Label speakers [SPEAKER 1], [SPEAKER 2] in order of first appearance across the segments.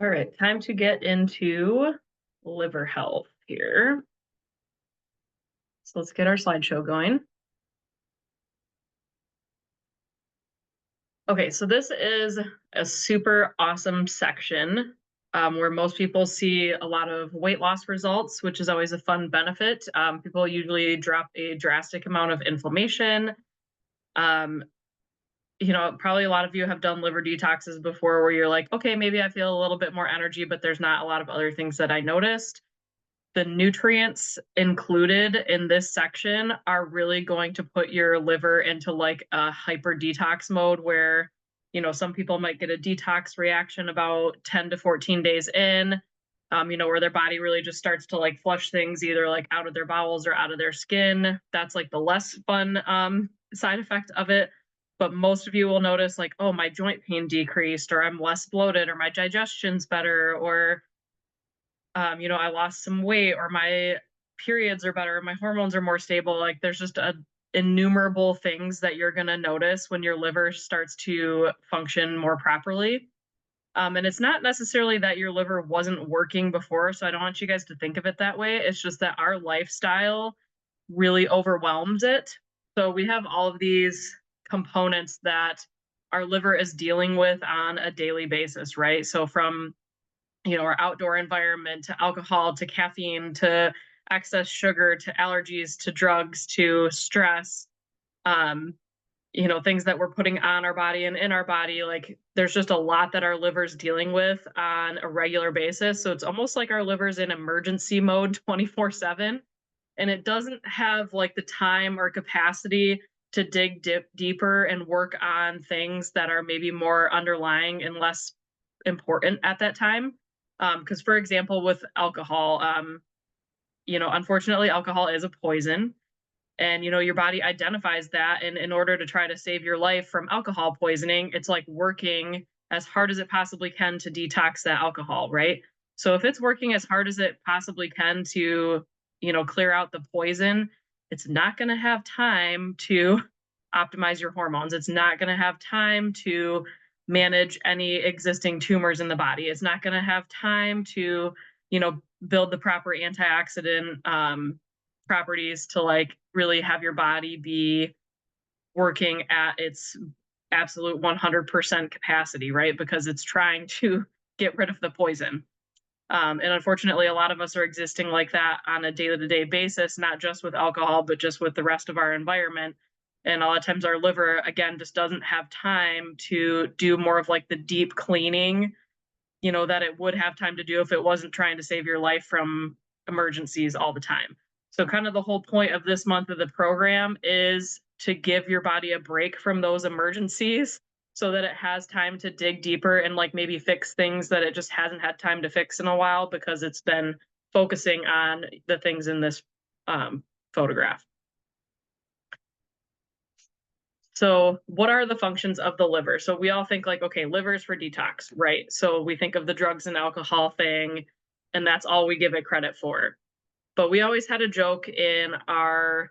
[SPEAKER 1] All right, time to get into liver health here. So let's get our slideshow going. Okay, so this is a super awesome section where most people see a lot of weight loss results, which is always a fun benefit. People usually drop a drastic amount of inflammation. Um, Probably a lot of you have done liver detoxes before where you're like, okay, maybe I feel a little bit more energy, but there's not a lot of other things that I noticed. The nutrients included in this section are really going to put your liver into like a hyper detox mode where, some people might get a detox reaction about 10 to 14 days in, where their body really just starts to like flush things either like out of their bowels or out of their skin. That's like the less fun side effect of it. But most of you will notice like, oh, my joint pain decreased, or I'm less bloated, or my digestion's better, or I lost some weight, or my periods are better, my hormones are more stable. Like there's just a innumerable things that you're going to notice when your liver starts to function more properly. And it's not necessarily that your liver wasn't working before. So I don't want you guys to think of it that way. It's just that our lifestyle really overwhelms it. So we have all of these components that our liver is dealing with on a daily basis, right? So from our outdoor environment to alcohol to caffeine to excess sugar to allergies to drugs to stress, um things that we're putting on our body and in our body. Like there's just a lot that our liver's dealing with on a regular basis, so it's almost like our liver's in emergency mode 24/7, and it doesn't have like the time or capacity to dig deeper and work on things that are maybe more underlying and less important at that time. Because, for example, with alcohol, unfortunately, alcohol is a poison. And, your body identifies that. And in order to try to save your life from alcohol poisoning, it's like working as hard as it possibly can to detox that alcohol, right? So if it's working as hard as it possibly can to, clear out the poison, it's not going to have time to optimize your hormones. It's not going to have time to manage any existing tumors in the body. It's not going to have time to, build the proper antioxidant properties to like really have your body be working at its absolute 100% capacity, right? Because it's trying to get rid of the poison. And unfortunately, a lot of us are existing like that on a day to day basis, not just with alcohol, but just with the rest of our environment. And a lot of times our liver, again, just doesn't have time to do more of like the deep cleaning, that it would have time to do if it wasn't trying to save your life from emergencies all the time. So, kind of the whole point of this month of the program is to give your body a break from those emergencies so that it has time to dig deeper and like maybe fix things that it just hasn't had time to fix in a while because it's been focusing on the things in this photograph. So, what are the functions of the liver? So, we all think like, okay, liver is for detox, right? So, we think of the drugs and alcohol thing, and that's all we give it credit for. But we always had a joke in our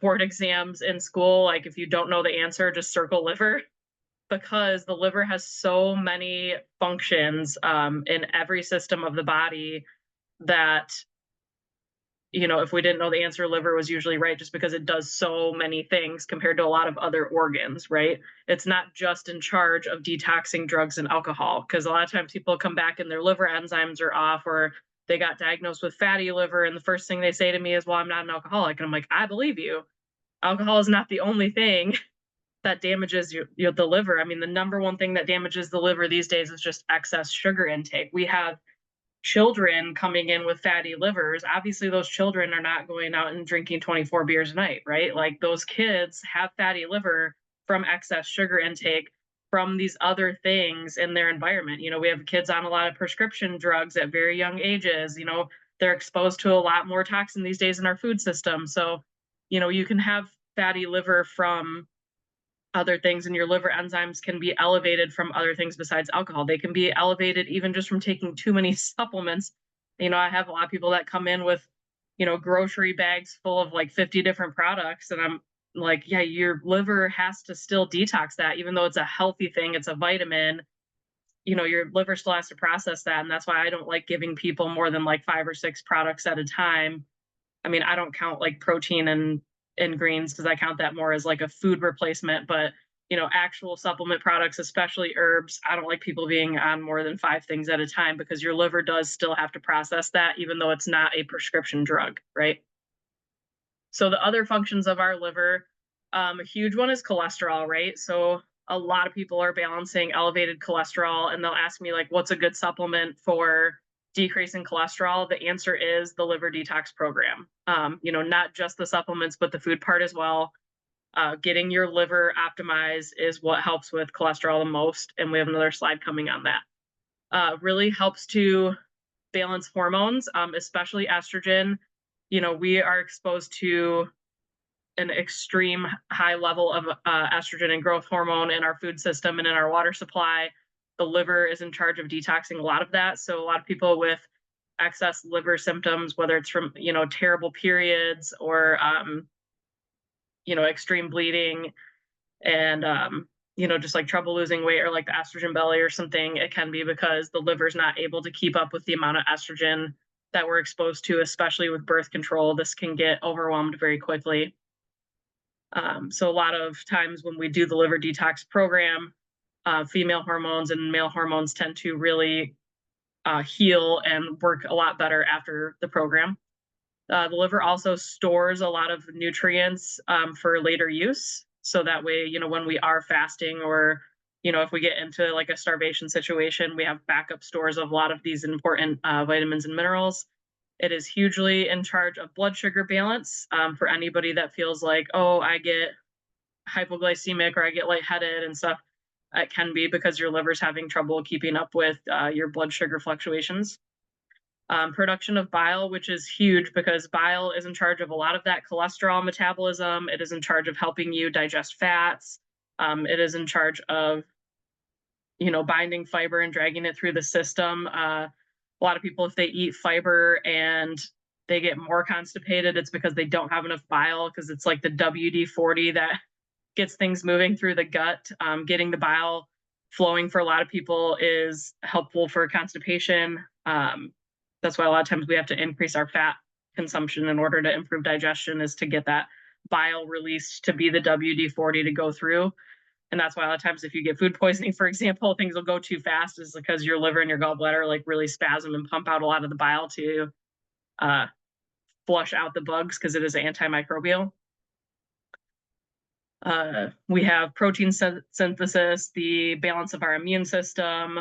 [SPEAKER 1] board exams in school, like if you don't know the answer, just circle liver, because the liver has so many functions in every system of the body that if we didn't know the answer, liver was usually right just because it does so many things compared to a lot of other organs, right? It's not just in charge of detoxing drugs and alcohol, because a lot of times people come back and their liver enzymes are off, or they got diagnosed with fatty liver. And the first thing they say to me is, well, I'm not an alcoholic. And I'm like, I believe you. Alcohol is not the only thing that damages the liver. I mean, the number one thing that damages the liver these days is just excess sugar intake. We have children coming in with fatty livers. Obviously, those children are not going out and drinking 24 beers a night, right? Like those kids have fatty liver from excess sugar intake from these other things in their environment. We have kids on a lot of prescription drugs at very young ages. They're exposed to a lot more toxin these days in our food system. So, you can have fatty liver from other things, and your liver enzymes can be elevated from other things besides alcohol. They can be elevated even just from taking too many supplements. I have a lot of people that come in with, grocery bags full of like 50 different products. And I'm like, yeah, your liver has to still detox that, even though it's a healthy thing, it's a vitamin. your liver still has to process that. And that's why I don't like giving people more than like 5 or 6 products at a time. I mean, I don't count like protein and greens because I count that more as like a food replacement. But actual supplement products, especially herbs, I don't like people being on more than 5 things at a time because your liver does still have to process that, even though it's not a prescription drug, right? So the other functions of our liver, a huge one is cholesterol, right? So a lot of people are balancing elevated cholesterol, and they'll ask me like, "What's a good supplement for decreasing cholesterol?" The answer is the liver detox program. Not just the supplements, but the food part as well. Getting your liver optimized is what helps with cholesterol the most, and we have another slide coming on that. Really helps to balance hormones, especially estrogen. We are exposed to an extreme high level of estrogen and growth hormone in our food system and in our water supply. The liver is in charge of detoxing a lot of that. So a lot of people with excess liver symptoms, whether it's from terrible periods or extreme bleeding and just like trouble losing weight or like the estrogen belly or something, it can be because the liver's not able to keep up with the amount of estrogen that we're exposed to, especially with birth control. This can get overwhelmed very quickly. So a lot of times when we do the liver detox program, female hormones and male hormones tend to really heal and work a lot better after the program. The liver also stores a lot of nutrients for later use. So that way, when we are fasting or, if we get into like a starvation situation, we have backup stores of a lot of these important vitamins and minerals. It is hugely in charge of blood sugar balance for anybody that feels like, oh, I get hypoglycemic or I get lightheaded and stuff. It can be because your liver's having trouble keeping up with your blood sugar fluctuations. Production of bile, which is huge because bile is in charge of a lot of that cholesterol metabolism. It is in charge of helping you digest fats. It is in charge of, binding fiber and dragging it through the system. A lot of people, if they eat fiber and they get more constipated, it's because they don't have enough bile because it's like the WD-40 that gets things moving through the gut. Getting the bile flowing for a lot of people is helpful for constipation. That's why a lot of times we have to increase our fat consumption in order to improve digestion, is to get that bile released to be the WD-40 to go through. And that's why a lot of times if you get food poisoning, for example, things will go too fast, is because your liver and your gallbladder like really spasm and pump out a lot of the bile to uh, flush out the bugs because it is antimicrobial. We have protein synthesis, the balance of our immune system,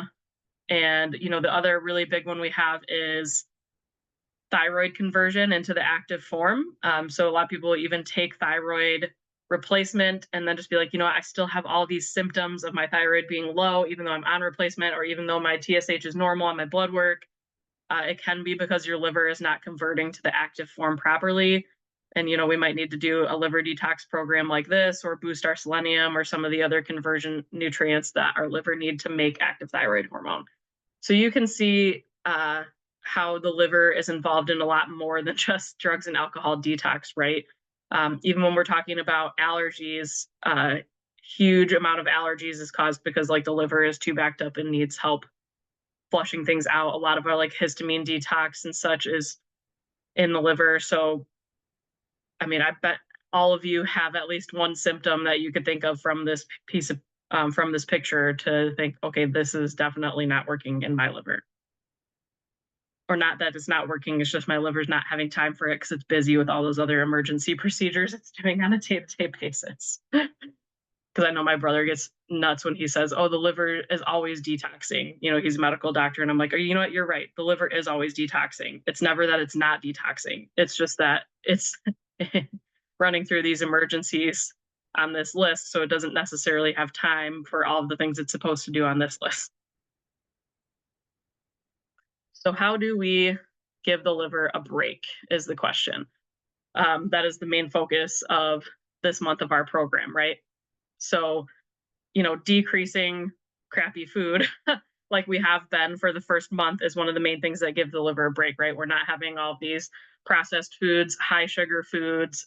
[SPEAKER 1] and the other really big one we have is thyroid conversion into the active form. So a lot of people even take thyroid replacement and then just be like, I still have all these symptoms of my thyroid being low, even though I'm on replacement, or even though my TSH is normal on my blood work. It can be because your liver is not converting to the active form properly. And, we might need to do a liver detox program like this or boost our selenium or some of the other conversion nutrients that our liver need to make active thyroid hormone. So you can see how the liver is involved in a lot more than just drugs and alcohol detox, right? Even when we're talking about allergies, huge amount of allergies is caused because like the liver is too backed up and needs help flushing things out. A lot of our like histamine detox and such is in the liver. So, I mean, I bet all of you have at least one symptom that you could think of from this piece of from this picture to think, okay, this is definitely not working in my liver. Or not that it's not working, it's just my liver's not having time for it because it's busy with all those other emergency procedures it's doing on a day-to-day basis. Because I know my brother gets nuts when he says, oh, the liver is always detoxing. He's a medical doctor. And I'm like, oh, you know what? You're right. The liver is always detoxing. It's never that it's not detoxing. It's just that it's running through these emergencies on this list. So it doesn't necessarily have time for all of the things it's supposed to do on this list. So how do we give the liver a break is the question. That is the main focus of this month of our program, right? So, decreasing crappy food like we have been for the first month is one of the main things that give the liver a break, right? We're not having all these processed foods, high sugar foods,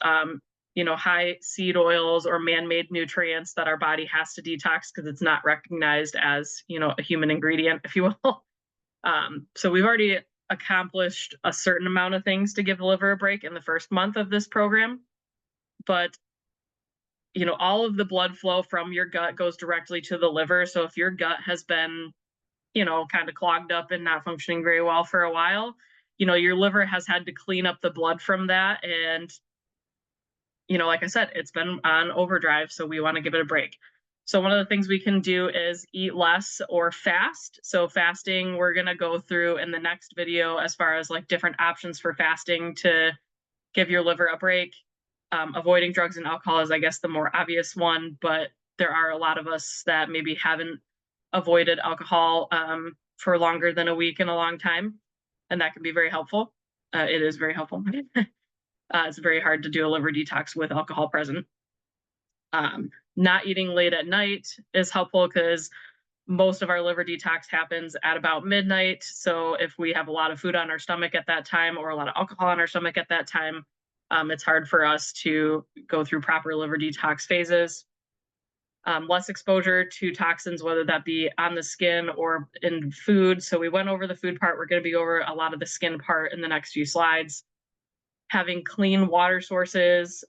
[SPEAKER 1] high seed oils or man-made nutrients that our body has to detox because it's not recognized as, a human ingredient, if you will. So we've already accomplished a certain amount of things to give the liver a break in the first month of this program. But, all of the blood flow from your gut goes directly to the liver. So if your gut has been, kind of clogged up and not functioning very well for a while, your liver has had to clean up the blood from that. And, like I said, it's been on overdrive. So we want to give it a break. So one of the things we can do is eat less or fast. So fasting, we're going to go through in the next video as far as like different options for fasting to give your liver a break. Avoiding drugs and alcohol is, I guess, the more obvious one, but there are a lot of us that maybe haven't avoided alcohol for longer than a week in a long time, and that can be very helpful. It is very helpful. It's very hard to do a liver detox with alcohol present. Not eating late at night is helpful because most of our liver detox happens at about midnight. So if we have a lot of food on our stomach at that time or a lot of alcohol on our stomach at that time, it's hard for us to go through proper liver detox phases. Less exposure to toxins, whether that be on the skin or in food. So we went over the food part. We're going to be over a lot of the skin part in the next few slides. Having clean water sources,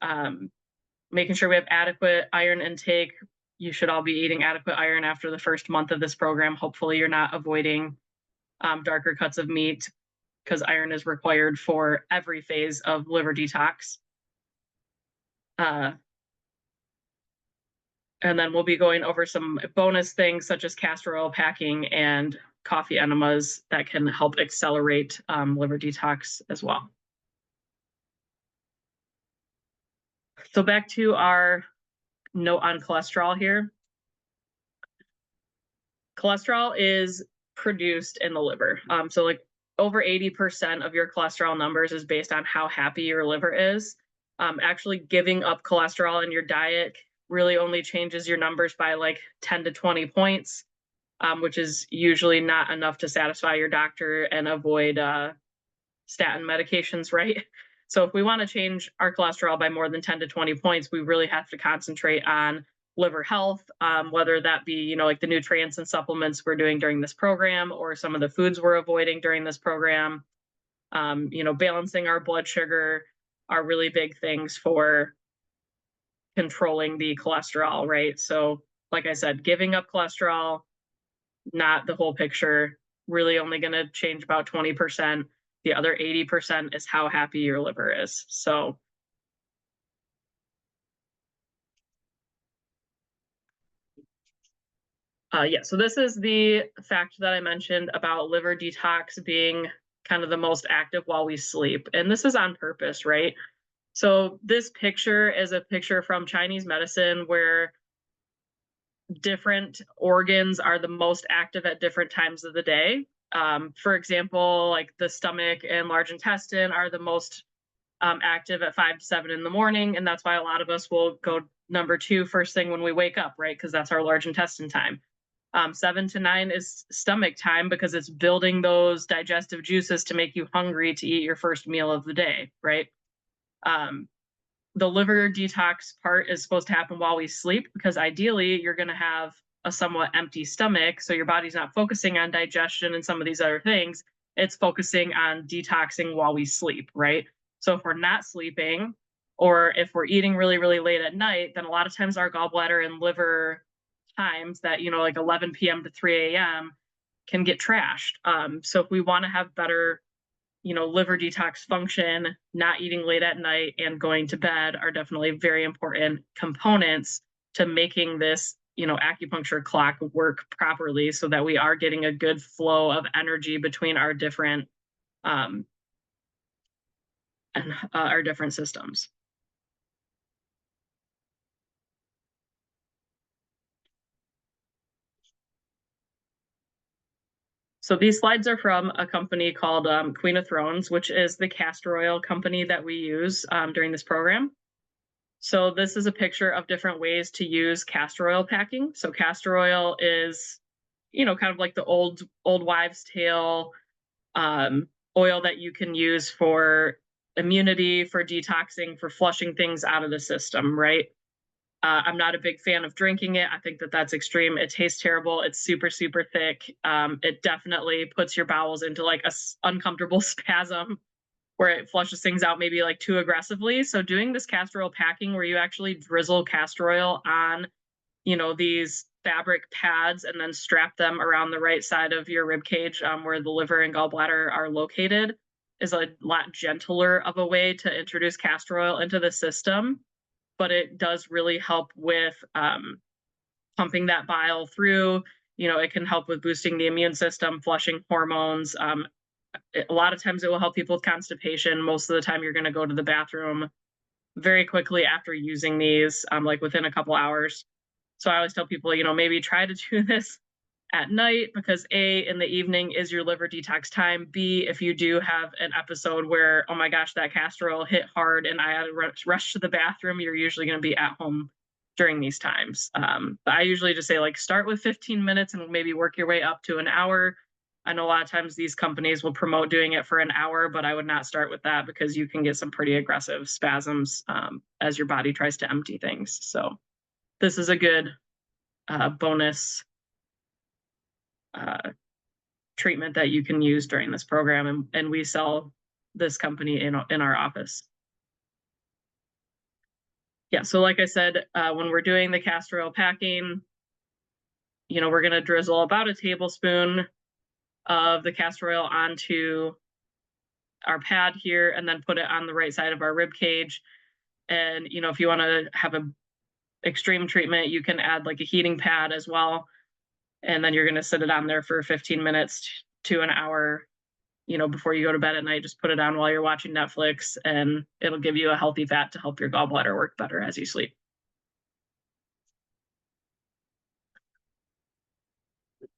[SPEAKER 1] making sure we have adequate iron intake. You should all be eating adequate iron after the first month of this program. Hopefully you're not avoiding darker cuts of meat because iron is required for every phase of liver detox. And then we'll be going over some bonus things such as castor oil packing and coffee enemas that can help accelerate liver detox as well. So back to our note on cholesterol here. Cholesterol is produced in the liver. So like over 80% of your cholesterol numbers is based on how happy your liver is. Actually giving up cholesterol in your diet really only changes your numbers by like 10 to 20 points, which is usually not enough to satisfy your doctor and avoid statin medications, right? So if we want to change our cholesterol by more than 10 to 20 points, we really have to concentrate on liver health, whether that be, like the nutrients and supplements we're doing during this program or some of the foods we're avoiding during this program. Balancing our blood sugar are really big things for controlling the cholesterol, right? So like I said, giving up cholesterol, not the whole picture, really only going to change about 20%. The other 80% is how happy your liver is. So so this is the fact that I mentioned about liver detox being kind of the most active while we sleep. And this is on purpose, right? So this picture is a picture from Chinese medicine where different organs are the most active at different times of the day. For example, like the stomach and large intestine are the most active at 5 to 7 in the morning. And that's why a lot of us will go number 2 first thing when we wake up, right? Because that's our large intestine time. 7 to 9 is stomach time because it's building those digestive juices to make you hungry to eat your first meal of the day, right? The liver detox part is supposed to happen while we sleep because ideally you're going to have a somewhat empty stomach. So your body's not focusing on digestion and some of these other things. It's focusing on detoxing while we sleep, right? So if we're not sleeping or if we're eating really, really late at night, then a lot of times our gallbladder and liver times that, like 11 p.m. to 3 a.m. can get trashed. So if we want to have better liver detox function, not eating late at night and going to bed are definitely very important components to making this, acupuncture clock work properly so that we are getting a good flow of energy between our different our different systems. So these slides are from a company called Queen of Thrones, which is the castor oil company that we use during this program. So this is a picture of different ways to use castor oil packing. So castor oil is, kind of like the old wives' tale oil that you can use for immunity, for detoxing, for flushing things out of the system, right? I'm not a big fan of drinking it. I think that that's extreme. It tastes terrible. It's super, super thick. It definitely puts your bowels into like a uncomfortable spasm where it flushes things out maybe like too aggressively. So doing this castor oil packing where you actually drizzle castor oil on, these fabric pads and then strap them around the right side of your rib cage, where the liver and gallbladder are located, is a lot gentler of a way to introduce castor oil into the system. But it does really help with pumping that bile through. It can help with boosting the immune system, flushing hormones. A lot of times it will help people with constipation. Most of the time, you're going to go to the bathroom very quickly after using these, like within a couple hours. So I always tell people, maybe try to do this at night because A, in the evening is your liver detox time. B, if you do have an episode where, oh my gosh, that castor oil hit hard and I had to rush to the bathroom, you're usually going to be at home during these times. But I usually just say like start with 15 minutes and maybe work your way up to an hour. I know a lot of times these companies will promote doing it for an hour, but I would not start with that because you can get some pretty aggressive spasms as your body tries to empty things. So this is a good bonus uh, treatment that you can use during this program, and we sell this company in our office. Yeah, so like I said, when we're doing the castor oil packing, we're going to drizzle about a tablespoon of the castor oil onto our pad here and then put it on the right side of our rib cage. And if you want to have a extreme treatment, you can add like a heating pad as well, and then you're going to sit it on there for 15 minutes to an hour, before you go to bed at night. Just put it on while you're watching Netflix, and it'll give you a healthy fat to help your gallbladder work better as you sleep.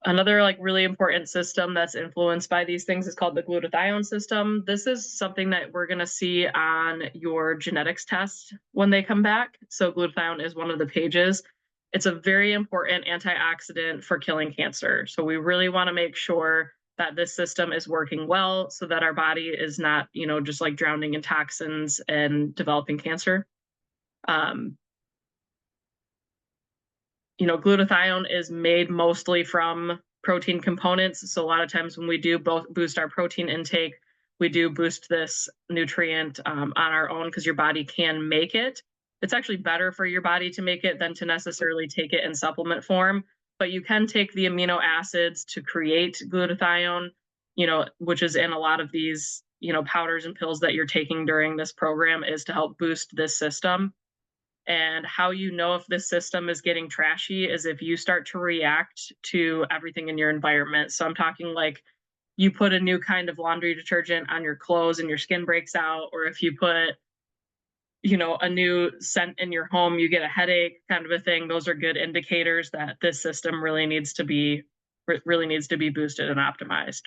[SPEAKER 1] Another like really important system that's influenced by these things is called the glutathione system. This is something that we're going to see on your genetics test when they come back. So glutathione is one of the pages. It's a very important antioxidant for killing cancer. So we really want to make sure that this system is working well so that our body is not, just like drowning in toxins and developing cancer. Glutathione is made mostly from protein components. So a lot of times when we do boost our protein intake, we do boost this nutrient on our own because your body can make it. It's actually better for your body to make it than to necessarily take it in supplement form. But you can take the amino acids to create glutathione, which is in a lot of these, powders and pills that you're taking during this program, is to help boost this system. And how you know if this system is getting trashy is if you start to react to everything in your environment. So I'm talking like you put a new kind of laundry detergent on your clothes and your skin breaks out, or if you put, a new scent in your home, you get a headache, kind of a thing. Those are good indicators that this system really needs to be boosted and optimized.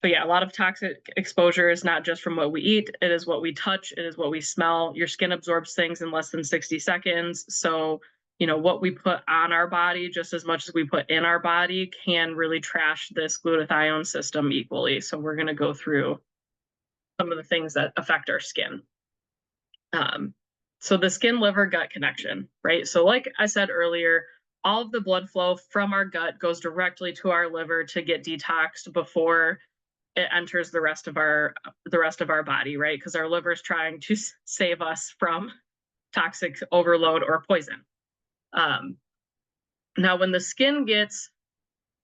[SPEAKER 1] But yeah, a lot of toxic exposure is not just from what we eat, it is what we touch, it is what we smell. Your skin absorbs things in less than 60 seconds. So, what we put on our body, just as much as we put in our body, can really trash this glutathione system equally. So we're going to go through some of the things that affect our skin. So the skin liver gut connection, right? So like I said earlier, all of the blood flow from our gut goes directly to our liver to get detoxed before it enters the rest of our body, right? Because our liver is trying to save us from toxic overload or poison. Now, when the skin gets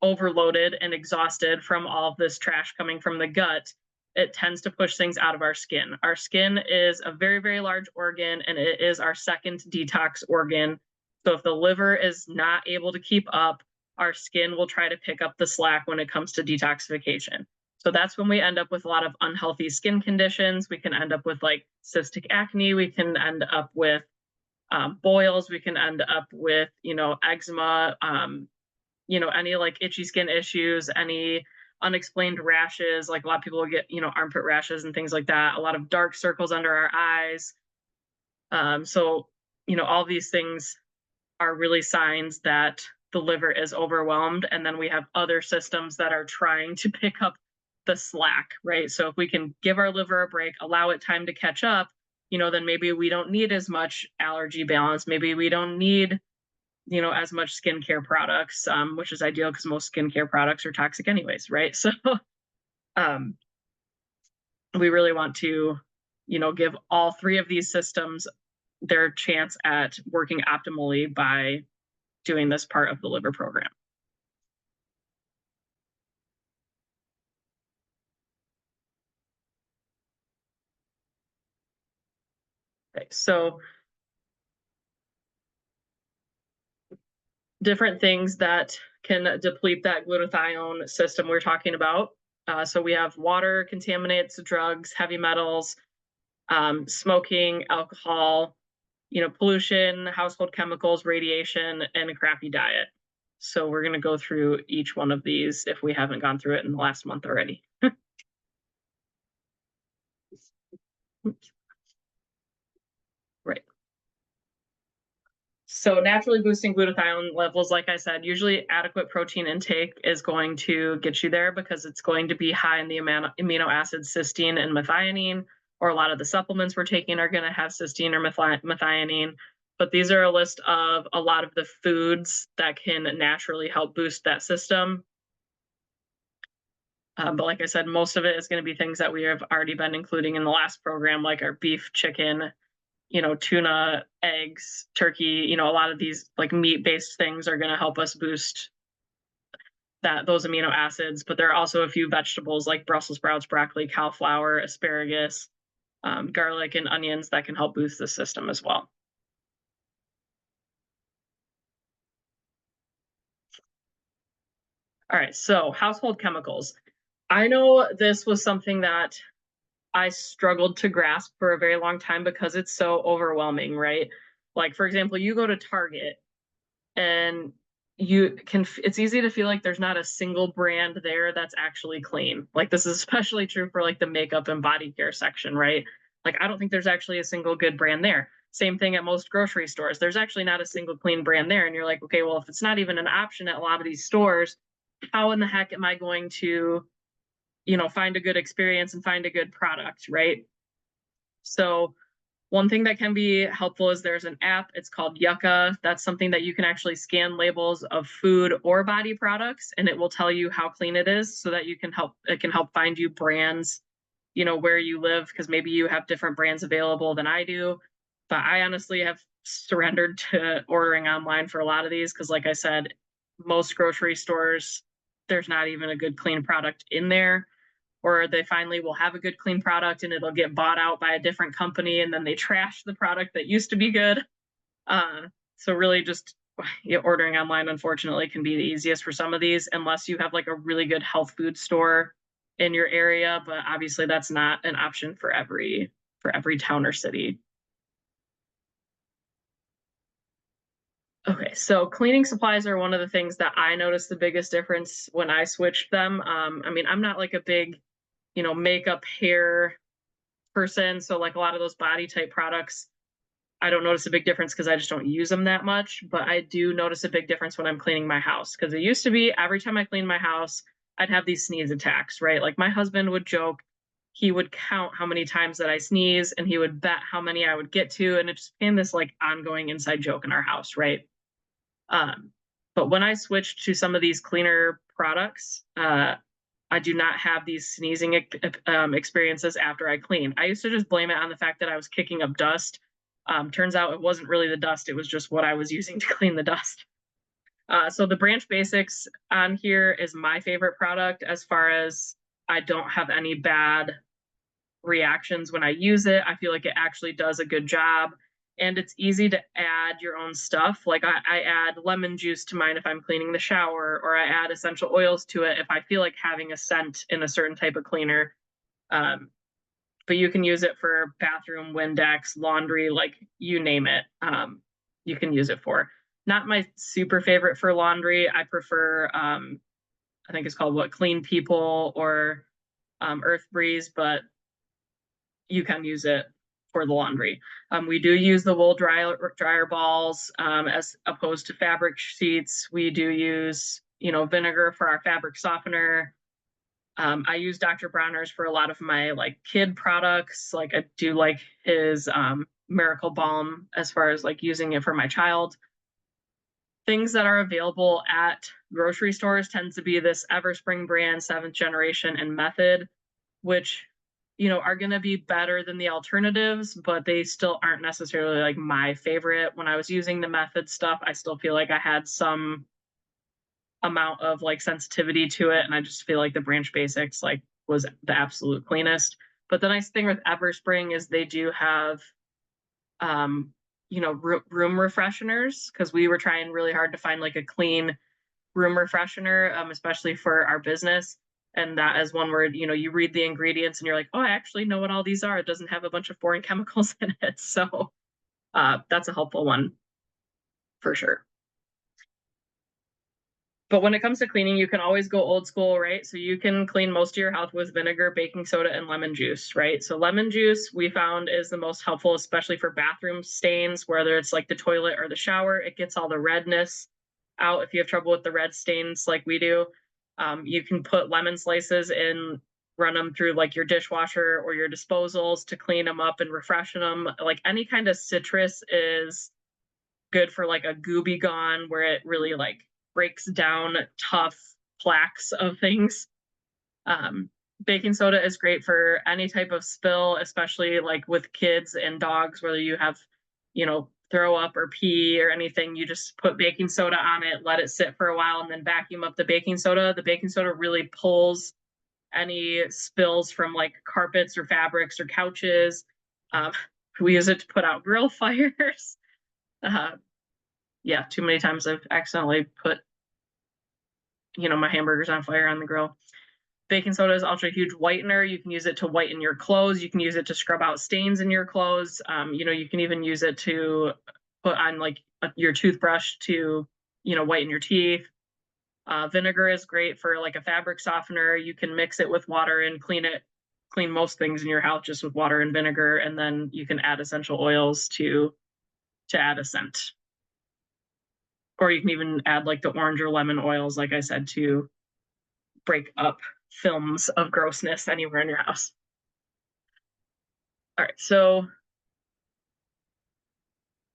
[SPEAKER 1] overloaded and exhausted from all of this trash coming from the gut, it tends to push things out of our skin. Our skin is a very, very large organ, and it is our second detox organ. So if the liver is not able to keep up, our skin will try to pick up the slack when it comes to detoxification. So that's when we end up with a lot of unhealthy skin conditions. We can end up with like cystic acne. We can end up with boils. We can end up with, eczema, any like itchy skin issues, any unexplained rashes. Like a lot of people get, armpit rashes and things like that. A lot of dark circles under our eyes. So, all these things are really signs that the liver is overwhelmed. And then we have other systems that are trying to pick up the slack, right? So if we can give our liver a break, allow it time to catch up, then maybe we don't need as much allergy balance. Maybe we don't need, as much skincare products, which is ideal because most skincare products are toxic anyways, right? So um, we really want to, give all three of these systems their chance at working optimally by doing this part of the liver program. Okay, so different things that can deplete that glutathione system we're talking about. So we have water contaminants, drugs, heavy metals, smoking, alcohol, pollution, household chemicals, radiation, and a crappy diet. So we're going to go through each one of these if we haven't gone through it in the last month already. Right. So naturally boosting glutathione levels, like I said, usually adequate protein intake is going to get you there because it's going to be high in the amino acids cysteine and methionine, or a lot of the supplements we're taking are going to have cysteine or methionine. But these are a list of a lot of the foods that can naturally help boost that system. But like I said, most of it is going to be things that we have already been including in the last program, like our beef, chicken, tuna, eggs, turkey, a lot of these like meat-based things are going to help us boost those amino acids. But there are also a few vegetables like Brussels sprouts, broccoli, cauliflower, asparagus, garlic, and onions that can help boost the system as well. All right, so household chemicals. I know this was something that I struggled to grasp for a very long time because it's so overwhelming, right? Like, for example, you go to Target and it's easy to feel like there's not a single brand there that's actually clean. Like, this is especially true for like the makeup and body care section, right? Like, I don't think there's actually a single good brand there. Same thing at most grocery stores. There's actually not a single clean brand there. And you're like, okay, well, if it's not even an option at a lot of these stores, how in the heck am I going to, find a good experience and find a good product, right? So one thing that can be helpful is there's an app. It's called Yucca. That's something that you can actually scan labels of food or body products, and it will tell you how clean it is, so that it can help find you brands, where you live, because maybe you have different brands available than I do. But I honestly have surrendered to ordering online for a lot of these because, like I said, most grocery stores, there's not even a good clean product in there, or they finally will have a good clean product and it'll get bought out by a different company and then they trash the product that used to be good. So really just ordering online, unfortunately, can be the easiest for some of these, unless you have like a really good health food store in your area. But obviously that's not an option for every town or city. Okay, so cleaning supplies are one of the things that I noticed the biggest difference when I switched them. I mean, I'm not like a big, makeup, hair person. So like a lot of those body type products, I don't notice a big difference because I just don't use them that much. But I do notice a big difference when I'm cleaning my house, because it used to be every time I cleaned my house, I'd have these sneeze attacks, right? Like my husband would joke, he would count how many times that I sneeze and he would bet how many I would get to. And it just became this like ongoing inside joke in our house, right? Um, but when I switched to some of these cleaner products, I do not have these sneezing experiences after I clean. I used to just blame it on the fact that I was kicking up dust. Turns out it wasn't really the dust, it was just what I was using to clean the dust. So the Branch Basics on here is my favorite product, as far as I don't have any bad reactions when I use it. I feel like it actually does a good job. And it's easy to add your own stuff. Like I add lemon juice to mine if I'm cleaning the shower, or I add essential oils to it if I feel like having a scent in a certain type of cleaner. Um, but you can use it for bathroom, Windex, laundry, like you name it. You can use it for. Not my super favorite for laundry. I prefer, I think it's called Clean People, or Earth Breeze, but you can use it for the laundry. We do use the wool dryer balls, as opposed to fabric sheets. We do use, vinegar for our fabric softener. I use Dr. Bronner's for a lot of my like kid products. Like I do like his Miracle Balm as far as like using it for my child. Things that are available at grocery stores tends to be this Everspring brand, 7th generation, and Method, which are going to be better than the alternatives, but they still aren't necessarily like my favorite. When I was using the Method stuff, I still feel like I had some amount of like sensitivity to it, and I just feel like the Branch Basics like was the absolute cleanest. But the nice thing with Everspring is they do have um room refresheners, because we were trying really hard to find like a clean room refreshener, especially for our business. And that is one where you read the ingredients and you're like, oh, I actually know what all these are. It doesn't have a bunch of foreign chemicals in it. So that's a helpful one for sure. But when it comes to cleaning, you can always go old school, right? So you can clean most of your house with vinegar, baking soda, and lemon juice, right? So lemon juice we found is the most helpful, especially for bathroom stains, whether it's like the toilet or the shower. It gets all the redness out if you have trouble with the red stains like we do. You can put lemon slices in, run them through like your dishwasher or your disposals to clean them up and refreshen them. Like any kind of citrus is good for like a Gooby Gone, where it really like breaks down tough plaques of things. Um, Baking soda is great for any type of spill, especially like with kids and dogs, whether you have, throw up or pee or anything. You just put baking soda on it, let it sit for a while, and then vacuum up the baking soda. The baking soda really pulls any spills from like carpets or fabrics or couches. Um, we use it to put out grill fires. Uh, yeah, too many times I've accidentally put, my hamburgers on fire on the grill. Baking soda is also a huge whitener. You can use it to whiten your clothes. You can use it to scrub out stains in your clothes. You can even use it to put on like your toothbrush to, whiten your teeth. Vinegar is great for like a fabric softener. You can mix it with water and clean most things in your house just with water and vinegar, and then you can add essential oils to add a scent. Or you can even add like the orange or lemon oils, like I said, to break up films of grossness anywhere in your house. All right, so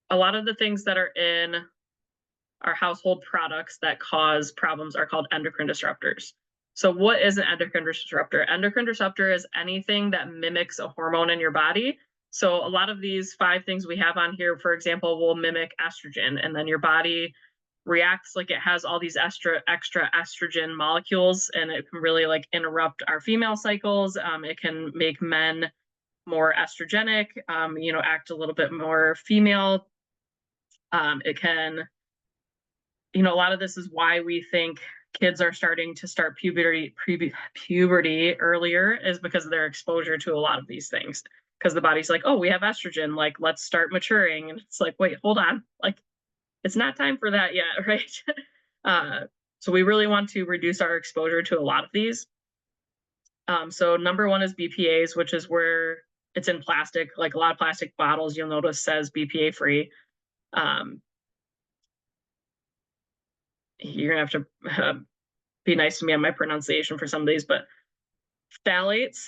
[SPEAKER 1] a lot of the things that are in our household products that cause problems are called endocrine disruptors. So what is an endocrine disruptor? Endocrine disruptor is anything that mimics a hormone in your body. So a lot of these 5 things we have on here, for example, will mimic estrogen, and then your body reacts like it has all these extra estrogen molecules, and it can really like interrupt our female cycles. It can make men more estrogenic, act a little bit more female. It can, a lot of this is why we think kids are starting to start puberty earlier, is because of their exposure to a lot of these things. Because the body's like, oh, we have estrogen, like let's start maturing, and it's like, wait, hold on, like it's not time for that yet, right? So we really want to reduce our exposure to a lot of these. So number 1 is BPA's, which is where it's in plastic. Like a lot of plastic bottles, you'll notice says BPA free. You're gonna have to be nice to me on my pronunciation for some of these, but phthalates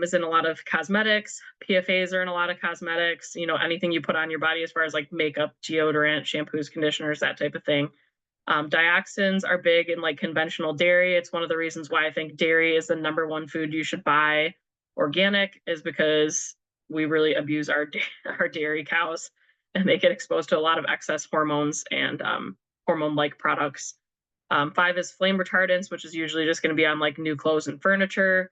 [SPEAKER 1] is in a lot of cosmetics. PFAs are in a lot of cosmetics. Anything you put on your body as far as like makeup, deodorant, shampoos, conditioners, that type of thing. Dioxins are big in like conventional dairy. It's one of the reasons why I think dairy is the number 1 food you should buy organic, is because we really abuse our dairy cows, and they get exposed to a lot of excess hormones and hormone-like products. 5 is flame retardants, which is usually just going to be on like new clothes and furniture.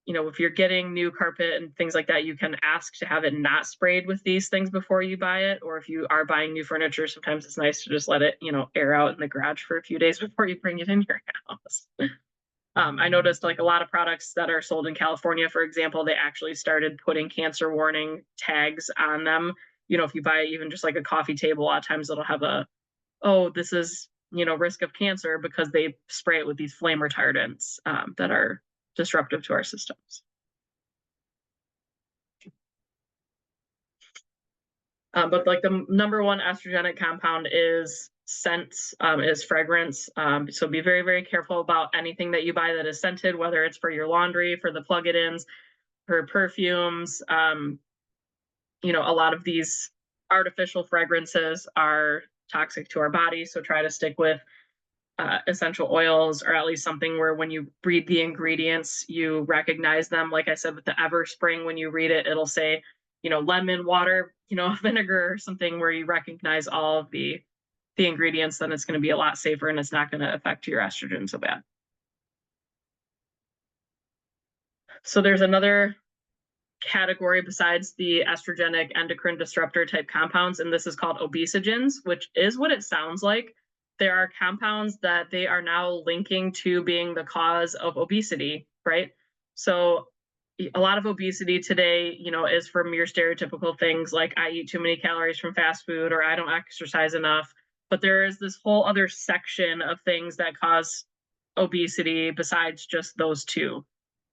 [SPEAKER 1] If you're getting new carpet and things like that, you can ask to have it not sprayed with these things before you buy it. Or if you are buying new furniture, sometimes it's nice to just let it, air out in the garage for a few days before you bring it in your house. I noticed like a lot of products that are sold in California, for example, they actually started putting cancer warning tags on them. If you buy even just like a coffee table, a lot of times it'll have oh, this is, risk of cancer, because they spray it with these flame retardants that are disruptive to our systems. But like the number 1 estrogenic compound is scents, is fragrance. So be very, very careful about anything that you buy that is scented, whether it's for your laundry, for the plug-it-ins, for perfumes. A lot of these artificial fragrances are toxic to our body. So try to stick with essential oils, or at least something where when you read the ingredients, you recognize them. Like I said, with the Everspring, when you read it, it'll say, lemon, water, vinegar, or something where you recognize all of the ingredients. Then it's going to be a lot safer and it's not going to affect your estrogen so bad. So there's another category besides the estrogenic endocrine disruptor type compounds, and this is called obesogens, which is what it sounds like. There are compounds that they are now linking to being the cause of obesity, right? So a lot of obesity today, is from your stereotypical things like I eat too many calories from fast food or I don't exercise enough. But there is this whole other section of things that cause obesity besides just those two.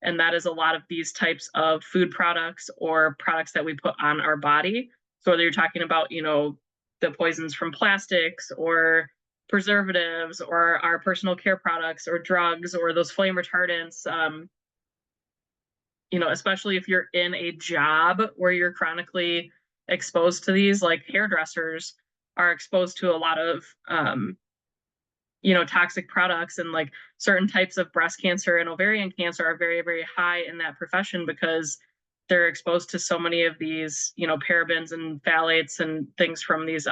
[SPEAKER 1] And that is a lot of these types of food products or products that we put on our body. So whether you're talking about, the poisons from plastics or preservatives or our personal care products or drugs or those flame retardants, especially if you're in a job where you're chronically exposed to these, like hairdressers are exposed to a lot of toxic products, and like certain types of breast cancer and ovarian cancer are very, very high in that profession because they're exposed to so many of these, parabens and phthalates and things from these,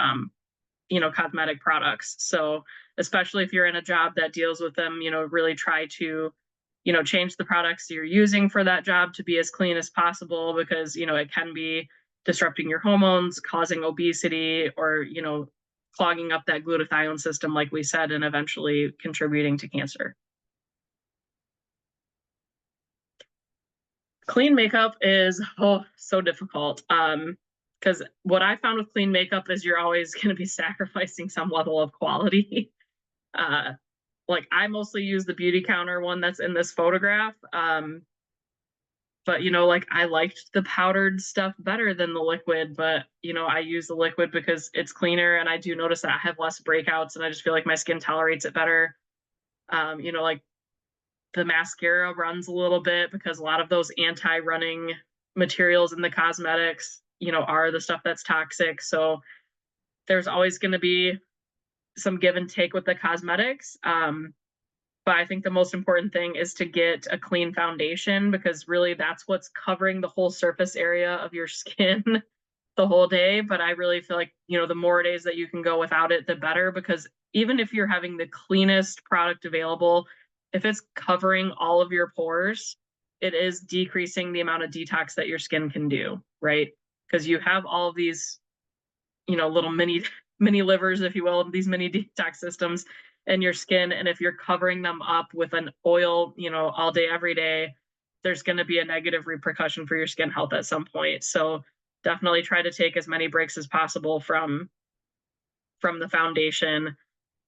[SPEAKER 1] cosmetic products. So especially if you're in a job that deals with them, really try to, change the products you're using for that job to be as clean as possible, because, it can be disrupting your hormones, causing obesity, or, clogging up that glutathione system, like we said, and eventually contributing to cancer. Clean makeup is so difficult. Because what I found with clean makeup is you're always going to be sacrificing some level of quality. Like I mostly use the Beauty Counter one that's in this photograph. But like I liked the powdered stuff better than the liquid, but I use the liquid because it's cleaner, and I do notice that I have less breakouts and I just feel like my skin tolerates it better. Like the mascara runs a little bit because a lot of those anti-running materials in the cosmetics, are the stuff that's toxic. So there's always going to be some give and take with the cosmetics. But I think the most important thing is to get a clean foundation, because really that's what's covering the whole surface area of your skin the whole day. But I really feel like, the more days that you can go without it, the better, because even if you're having the cleanest product available, if it's covering all of your pores, it is decreasing the amount of detox that your skin can do, right? Because you have all of these, little mini livers, if you will, these mini detox systems in your skin. And if you're covering them up with an oil, all day, every day, there's going to be a negative repercussion for your skin health at some point. So definitely try to take as many breaks as possible from the foundation.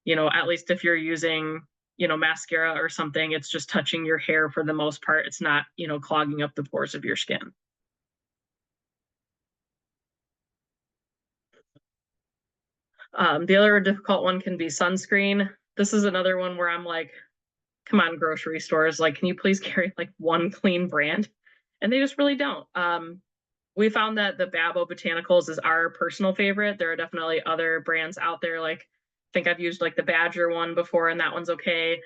[SPEAKER 1] At least if you're using, mascara or something, it's just touching your hair for the most part. It's not, clogging up the pores of your skin. The other difficult one can be sunscreen. This is another one where I'm like, come on, grocery stores, like, can you please carry like one clean brand? And they just really don't. We found that the Babo Botanicals is our personal favorite. There are definitely other brands out there. Like, I think I've used like the Badger one before, and that one's okay.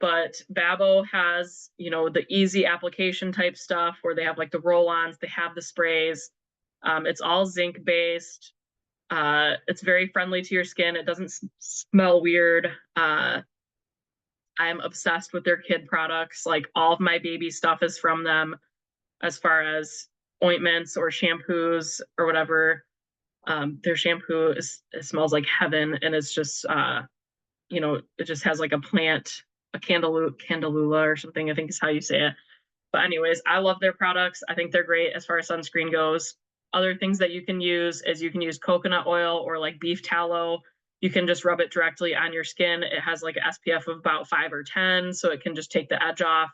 [SPEAKER 1] But Babo has, the easy application type stuff where they have like the roll-ons, they have the sprays. It's all zinc based. It's very friendly to your skin. It doesn't smell weird. I'm obsessed with their kid products. Like all of my baby stuff is from them, as far as ointments or shampoos or whatever. Their shampoo it smells like heaven, and it's just it just has like a plant, a candelula or something, I think is how you say it. But anyways, I love their products. I think they're great as far as sunscreen goes. Other things that you can use is you can use coconut oil or like beef tallow. You can just rub it directly on your skin. It has like an SPF of about 5 or 10, so it can just take the edge off.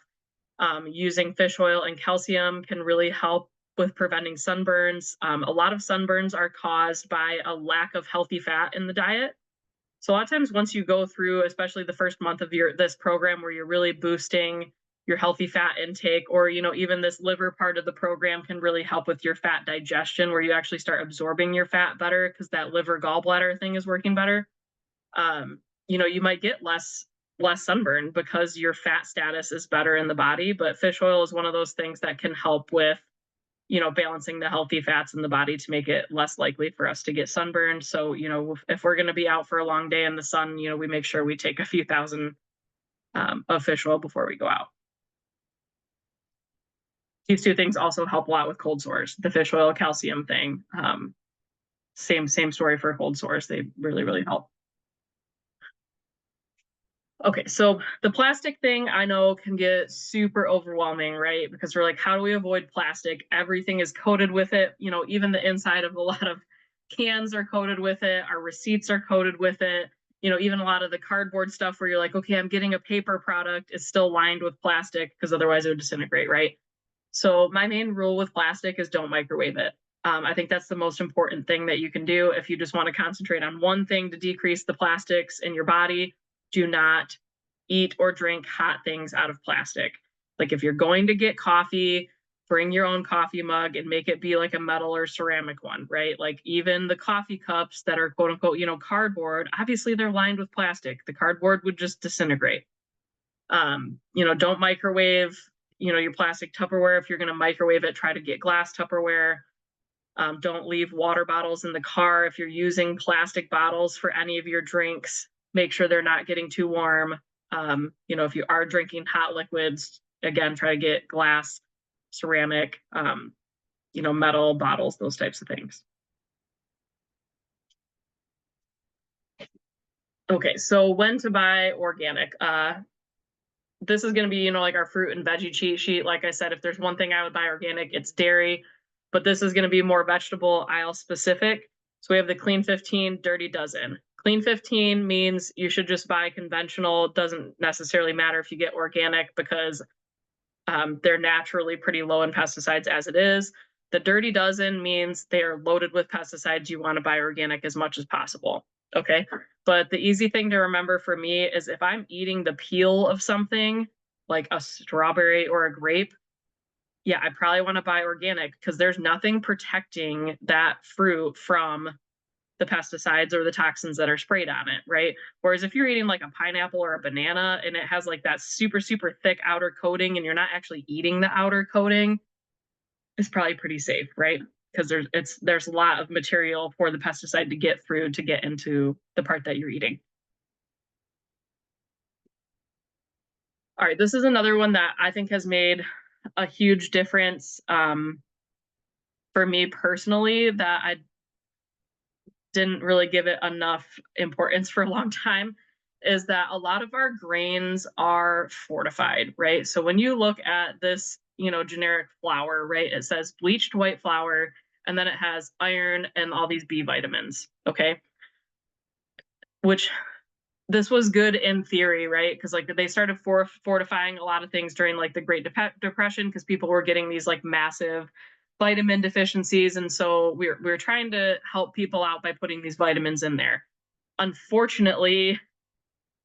[SPEAKER 1] Using fish oil and calcium can really help with preventing sunburns. A lot of sunburns are caused by a lack of healthy fat in the diet. So a lot of times once you go through, especially the first month of your this program where you're really boosting your healthy fat intake, or even this liver part of the program can really help with your fat digestion, where you actually start absorbing your fat better because that liver gallbladder thing is working better. You might get less sunburn because your fat status is better in the body, but fish oil is one of those things that can help with balancing the healthy fats in the body to make it less likely for us to get sunburned. So, if we're going to be out for a long day in the sun, we make sure we take a few thousand of fish oil before we go out. These two things also help a lot with cold sores. The fish oil calcium thing, same story for cold sores. They really, really help. Okay, so the plastic thing I know can get super overwhelming, right? Because we're like, how do we avoid plastic? Everything is coated with it. Even the inside of a lot of cans are coated with it. Our receipts are coated with it. Even a lot of the cardboard stuff where you're like, okay, I'm getting a paper product, is still lined with plastic because otherwise it would disintegrate, right? So my main rule with plastic is don't microwave it. I think that's the most important thing that you can do if you just want to concentrate on one thing to decrease the plastics in your body. Do not eat or drink hot things out of plastic. Like if you're going to get coffee, bring your own coffee mug and make it be like a metal or ceramic one, right? Like even the coffee cups that are quote unquote, cardboard, obviously they're lined with plastic. The cardboard would just disintegrate. Don't microwave, your plastic Tupperware. If you're going to microwave it, try to get glass Tupperware. Don't leave water bottles in the car. If you're using plastic bottles for any of your drinks, make sure they're not getting too warm. If you are drinking hot liquids, again, try to get glass, ceramic, metal bottles, those types of things. Okay, so when to buy organic? This is going to be, like our fruit and veggie cheat sheet. Like I said, if there's one thing I would buy organic, it's dairy, but this is going to be more vegetable aisle specific. So we have the Clean 15 Dirty Dozen. Clean 15 means you should just buy conventional. It doesn't necessarily matter if you get organic because they're naturally pretty low in pesticides as it is. The Dirty Dozen means they are loaded with pesticides. You want to buy organic as much as possible. Okay. But the easy thing to remember for me is if I'm eating the peel of something like a strawberry or a grape, yeah, I probably want to buy organic because there's nothing protecting that fruit from the pesticides or the toxins that are sprayed on it, right? Whereas if you're eating like a pineapple or a banana and it has like that super, super thick outer coating and you're not actually eating the outer coating, it's probably pretty safe, right? Because there's a lot of material for the pesticide to get through to get into the part that you're eating. All right, this is another one that I think has made a huge difference for me personally, that I didn't really give it enough importance for a long time, is that a lot of our grains are fortified, right? So when you look at this, generic flour, right, it says bleached white flour, and then it has iron and all these B vitamins, okay? Which this was good in theory, right? Because like they started fortifying a lot of things during like the Great Depression because people were getting these like massive vitamin deficiencies, and so we're trying to help people out by putting these vitamins in there. Unfortunately,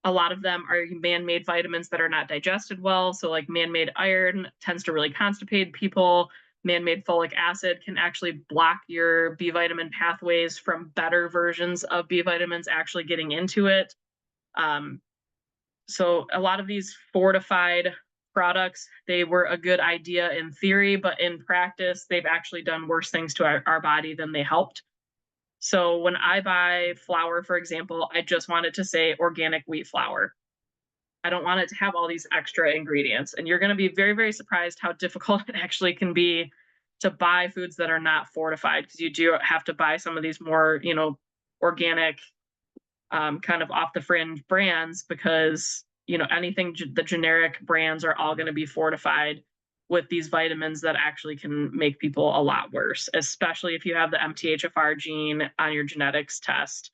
[SPEAKER 1] a lot of them are man-made vitamins that are not digested well. So like man-made iron tends to really constipate people. Man-made folic acid can actually block your B vitamin pathways from better versions of B vitamins actually getting into it. So a lot of these fortified products, they were a good idea in theory, but in practice, they've actually done worse things to our body than they helped. So when I buy flour, for example, I just want it to say organic wheat flour. I don't want it to have all these extra ingredients. And you're going to be very, very surprised how difficult it actually can be to buy foods that are not fortified, because you do have to buy some of these more, organic, kind of off the fringe brands, because anything the generic brands are all going to be fortified with these vitamins that actually can make people a lot worse, especially if you have the MTHFR gene on your genetics test.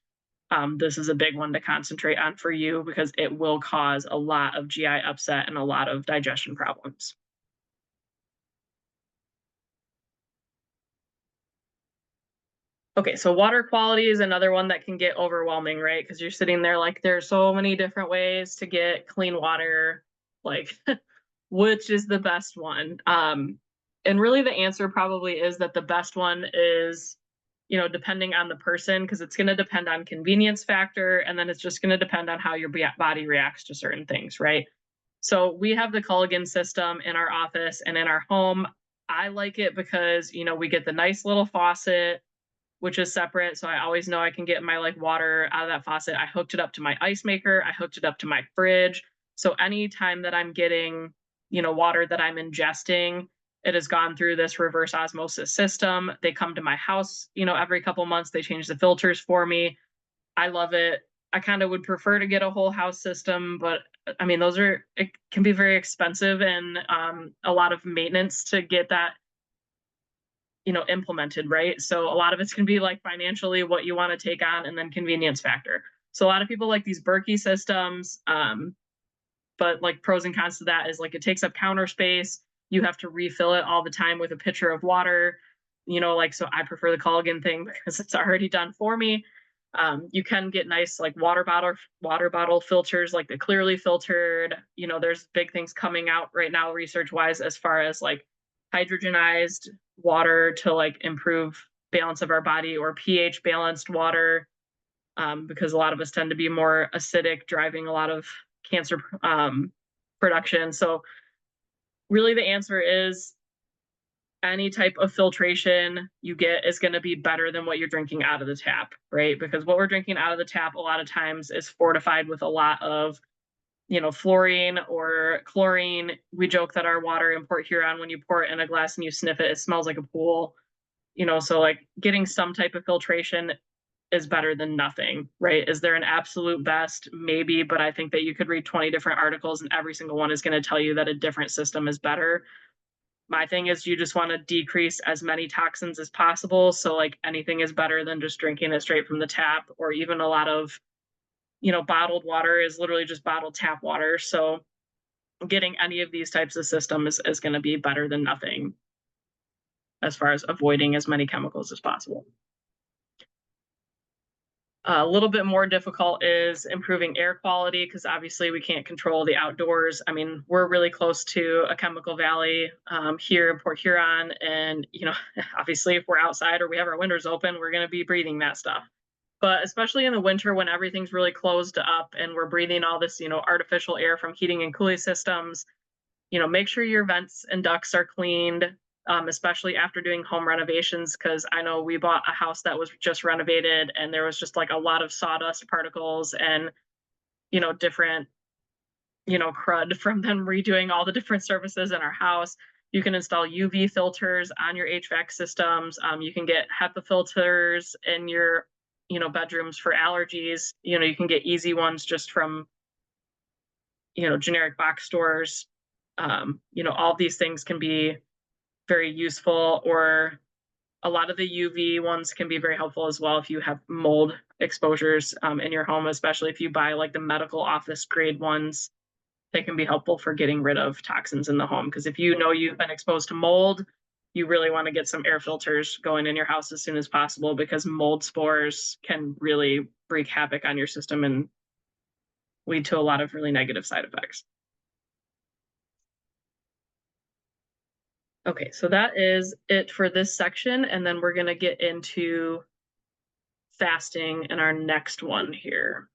[SPEAKER 1] This is a big one to concentrate on for you because it will cause a lot of GI upset and a lot of digestion problems. Okay, so water quality is another one that can get overwhelming, right? Because you're sitting there like there's so many different ways to get clean water. Like, which is the best one? And really the answer probably is that the best one is, depending on the person, because it's going to depend on convenience factor, and then it's just going to depend on how your body reacts to certain things, right? So we have the Culligan system in our office and in our home. I like it because, we get the nice little faucet, which is separate. So I always know I can get my like water out of that faucet. I hooked it up to my ice maker. I hooked it up to my fridge. So anytime that I'm getting, water that I'm ingesting, it has gone through this reverse osmosis system. They come to my house, every couple months. They change the filters for me. I love it. I kind of would prefer to get a whole house system, but I mean, it can be very expensive and a lot of maintenance to get that implemented, right? So a lot of it's going to be like financially what you want to take on and then convenience factor. So a lot of people like these Berkey systems, but like pros and cons to that is like it takes up counter space. You have to refill it all the time with a pitcher of water. Like so I prefer the Culligan thing because it's already done for me. You can get nice like water bottle filters, like the clearly filtered. There's big things coming out right now, research wise, as far as like hydrogenized water to like improve balance of our body, or pH balanced water, because a lot of us tend to be more acidic, driving a lot of cancer production. So really, the answer is any type of filtration you get is going to be better than what you're drinking out of the tap, right? Because what we're drinking out of the tap a lot of times is fortified with a lot of, fluorine or chlorine. We joke that our water in Port Huron, when you pour it in a glass and you sniff it, it smells like a pool. So like getting some type of filtration is better than nothing, right? Is there an absolute best? Maybe, but I think that you could read 20 different articles and every single one is going to tell you that a different system is better. My thing is you just want to decrease as many toxins as possible. So like anything is better than just drinking it straight from the tap, or even a lot of, bottled water is literally just bottled tap water. So getting any of these types of systems is going to be better than nothing as far as avoiding as many chemicals as possible. A little bit more difficult is improving air quality because obviously we can't control the outdoors. I mean, we're really close to a chemical valley here in Port Huron, and obviously if we're outside or we have our windows open, we're going to be breathing that stuff. But especially in the winter when everything's really closed up and we're breathing all this, artificial air from heating and cooling systems, make sure your vents and ducts are cleaned, especially after doing home renovations. Because I know we bought a house that was just renovated and there was just like a lot of sawdust particles and, different, crud from them redoing all the different surfaces in our house. You can install UV filters on your HVAC systems. You can get HEPA filters in your, bedrooms for allergies. You can get easy ones just from, generic box stores. All these things can be very useful, or a lot of the UV ones can be very helpful as well if you have mold exposures in your home, especially if you buy like the medical office grade ones. They can be helpful for getting rid of toxins in the home. Because if you know you've been exposed to mold, you really want to get some air filters going in your house as soon as possible, because mold spores can really wreak havoc on your system and lead to a lot of really negative side effects. Okay, so that is it for this section, and then we're going to get into fasting in our next one here.